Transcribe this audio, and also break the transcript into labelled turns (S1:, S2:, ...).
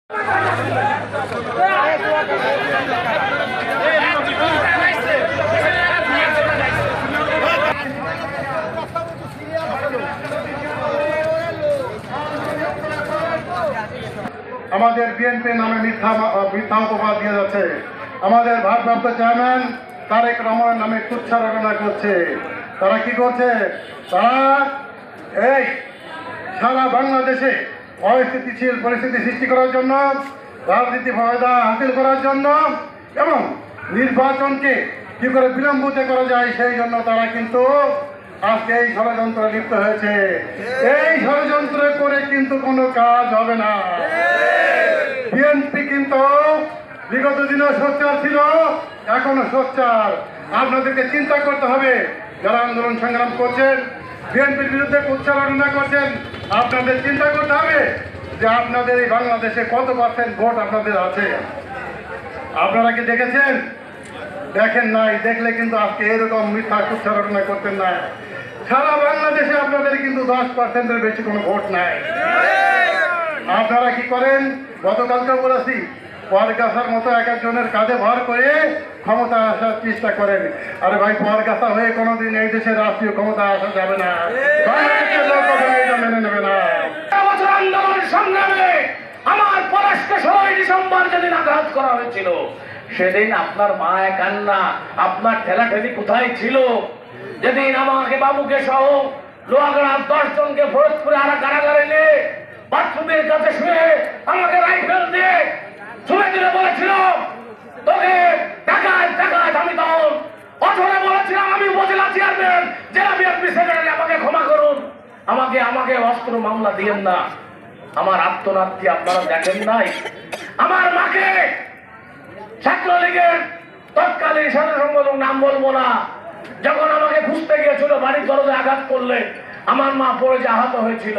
S1: আমাদের বিএনপি নামে মিথ্যা অপবাদ দিয়ে যাচ্ছে। আমাদের ভারপ্রাপ্ত চেয়ারম্যান তারেক রহমানের নামে তুচ্ছারচনা করছে। তারা কি করছে? তারা এই সারা বাংলাদেশে অস্থিতিশীল পরিস্থিতি সৃষ্টি করার জন্য, রাজনীতি ফায়দা হাসিল করার জন্য এবং নির্বাচনকে কি করে বিলম্বিত করা যায় সেই জন্য তারা কিন্তু আজকে এই ষড়যন্ত্রে লিপ্ত হয়েছে। এই ষড়যন্ত্র করে কিন্তু কোনো কাজ হবে না। বিএনপি কিন্তু বিগত দিনে সোচ্চার ছিল, এখনো সোচ্চার। আপনাদেরকে চিন্তা করতে হবে, যারা আন্দোলন সংগ্রাম করছেন, বিএনপির বিরুদ্ধে উচ্চারণা করছেন, আপনাদের চিন্তা করতে হবে যে আপনাদের এই বাংলাদেশে কত পার্সেন্ট ভোট আপনাদের আছে। আপনারা কি দেখেছেন? দেখেন নাই। দেখলে কিন্তু আজকে এরকম মিথ্যা উচ্চারণা করতেন না। সারা বাংলাদেশে আপনাদের কিন্তু 10%-এর বেশি কোনো ভোট নাই। আপনারা কি করেন? গতকালকে বলেছি, পরগাছার মতো এক একজনের কাঁধে ভর করে ক্ষমতা আসার চেষ্টা করেন। আরে ভাই, পরগাছা হয়ে কোনোদিন এই দেশের রাষ্ট্রীয় ক্ষমতা আসা যাবে না। বাংলাদেশের লোক এটা মেনে নেবে না।
S2: আন্দোলন সংগ্রামে আমার পলাশকে 16 ডিসেম্বর যেদিন আঘাত করা হয়েছিল, সেদিন আপনার মায় কান্না, আপনার ঠেলাঠেলি কোথায় ছিল? যেদিন আমাকে, বাবুকে সহ লোহাগড়ার 10 জনকে ফরিদপুরে কারাগারে নিয়ে বাথরুমের কাছে শুয়ে আমাকে রাইফেল দিয়ে ছুঁড়ে দিলে বলেছিল তোকে টাকায় আমি তখন অথরে বলেছিলাম, আমি উপজেলা চেয়ারম্যান, জেলা বিএনপি সেক্রেটারি, আমাকে ক্ষমা করুন, আমাকে অস্ত্র মামলা দিয়েন না। আমার আত্মনাথকে আপনারা দেখেন নাই? আমার মাকে ছাত্রলীগের তৎকালীন সাধারণ সম্পাদক, নাম বলবো না, যখন আমাকে খুঁজতে গিয়েছিল বাড়ির দরজায় আঘাত করলে আমার মা পড়ে যে আহত হয়েছিল,